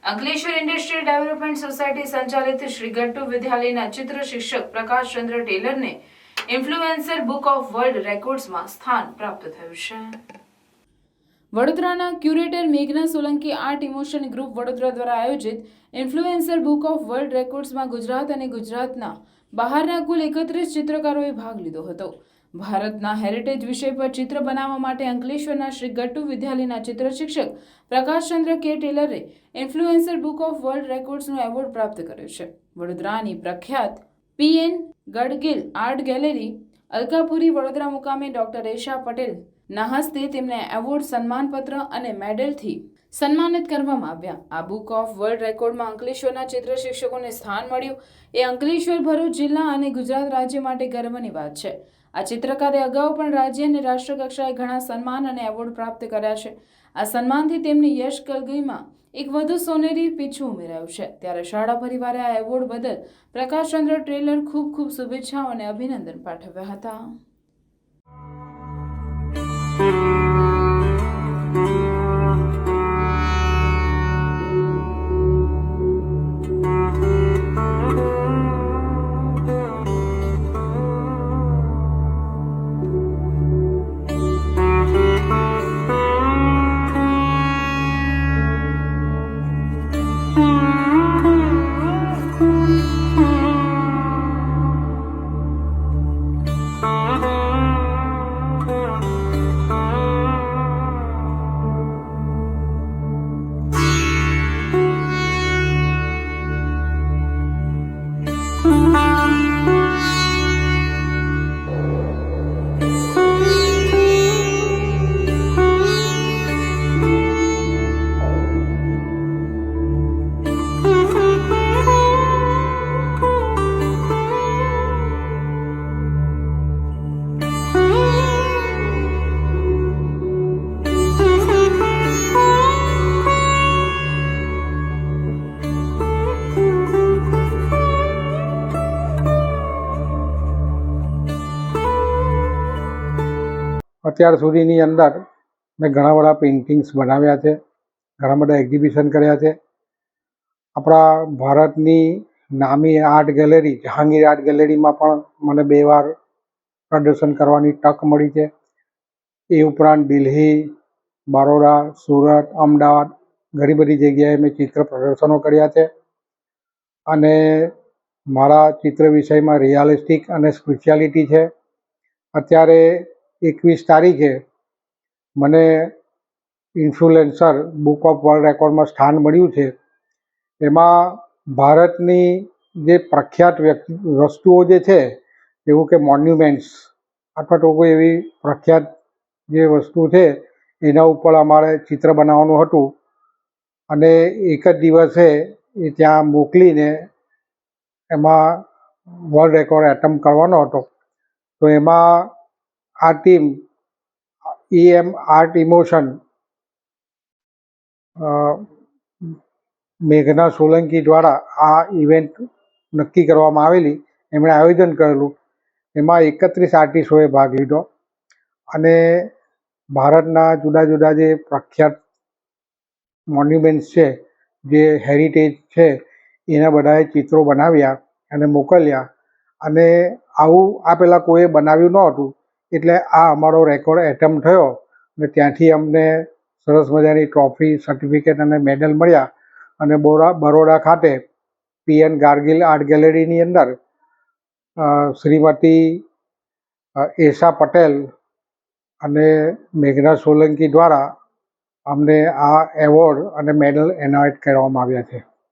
Ankleshwar industrial development society સંચાલિત શ્રી ગટ્ટુ વિદ્યાલયના ચિત્ર શિક્ષક પ્રકાશચંદ્ર ટેલરને ઇન્ફ્લુએન્સર બુક ઓફ વર્લ્ડ રેકોર્ડ્સમાં સ્થાન પ્રાપ્ત થયું છે। વડોદરાના ક્યુરેટર મેઘના Solanki art emotion group Vadodara દ્વારા આયોજિત ઇન્ફ્લુએન્સર બુક ઓફ વર્લ્ડ રેકોર્ડ્સમાં ગુજરાત અને ગુજરાતના બહારના કુલ 31 ચિત્રકારોએ ભાગ લીધો હતો। ભારતના હેરિટેજ વિષય પર ચિત્ર બનાવવા માટે અંકલેશ્વરના શ્રી ગટ્ટુ વિદ્યાલયના ચિત્ર શિક્ષક પ્રકાશચંદ્ર કે ટેલરે ઇન્ફ્લુએન્સર બુક ઓફ વર્લ્ડ રેકોર્ડ્સનો એવોર્ડ પ્રાપ્ત કર્યો છે। વડોદરાની પ્રખ્યાત P N Gadgil art gallery Alkapuri Vadodara મુકામે ડોક્ટર રેશા પટેલ ના હસ્તે તેમને એવોર્ડ, સન્માનપત્ર અને મેડલથી સન્માનિત કરવામાં આવ્યા। આ બુક ઓફ વર્લ્ડ રેકોર્ડમાં અંકલેશ્વરના ચિત્ર શિક્ષકોને સ્થાન મળ્યું એ અંકલેશ્વર, ભરૂચ જિલ્લા અને ગુજરાત રાજ્ય માટે ગર્વની વાત છે। આ ચિત્રકારે અગાઉ પણ રાજ્ય અને રાષ્ટ્ર કક્ષાએ ઘણા સન્માન અને એવોર્ડ પ્રાપ્ત કર્યા છે। આ સન્માનથી તેમની યશ કલગીમાં એક વધુ સોનેરી પીછું ઉમેરાયું છે। ત્યારે શાળા પરિવારે આ એવોર્ડ બદલ પ્રકાશચંદ્ર ટેલર ખૂબ ખૂબ શુભેચ્છાઓ અને અભિનંદન પાઠવ્યા હતા। અત્યાર સુધીની અંદર મેં ઘણા બધા પેઇન્ટિંગ્સ બનાવ્યા છે, ઘણા બધા એક્ઝિબિશન કર્યા છે। આપણા ભારતની નામી આર્ટ ગેલેરી જહાંગીર આર્ટ ગેલેરીમાં પણ મને 2 વાર પ્રદર્શન કરવાની તક મળી છે। એ ઉપરાંત દિલ્હી, બરોડા, સુરત, અમદાવાદ ઘણી બધી જગ્યાએ મેં ચિત્ર પ્રદર્શનો કર્યા છે અને મારા ચિત્ર વિષયમાં રિયાલિસ્ટિક અને સ્પિરિચ્યુઆલિટી છે। અત્યારે 21 તારીખે મને ઇન્ફ્લુએન્સર બુક ઓફ વર્લ્ડ રેકોર્ડમાં સ્થાન મળ્યું છે। એમાં ભારતની જે પ્રખ્યાત વસ્તુઓ જે છે, એવું કે મોન્યુમેન્ટ્સ અથવા તો કોઈ એવી પ્રખ્યાત જે વસ્તુ છે એના ઉપર અમારે ચિત્ર બનાવવાનું હતું અને એક જ દિવસે એ ત્યાં મોકલીને એમાં વર્લ્ડ રેકોર્ડ એટેમ્પ્ટ કરવાનો હતો। તો એમાં આ ટીમ EM આર્ટ ઇમોશન મેઘના સોલંકી દ્વારા આ ઇવેન્ટ નક્કી કરવામાં આવેલી, એમણે આયોજન કરેલું। એમાં 31 આર્ટિસ્ટોએ ભાગ લીધો અને ભારતના જુદા જુદા જે પ્રખ્યાત મોન્યુમેન્ટ્સ છે, જે હેરિટેજ છે, એના બધાએ ચિત્રો બનાવ્યા અને મોકલ્યા અને આવું આ પહેલાં કોઈએ બનાવ્યું ન હતું। એટલે આ અમારો રેકોર્ડ એટેમ્પ્ટ થયો અને ત્યાંથી અમને સરસ મજાની ટ્રોફી, સર્ટિફિકેટ અને મેડલ મળ્યા અને બરોડા ખાતે પીએન ગાર્ગિલ આર્ટ ગેલેરીની અંદર શ્રીમતી એશા પટેલ અને મેઘના સોલંકી દ્વારા અમને આ એવોર્ડ અને મેડલ એનાયત કરવામાં આવ્યા છે।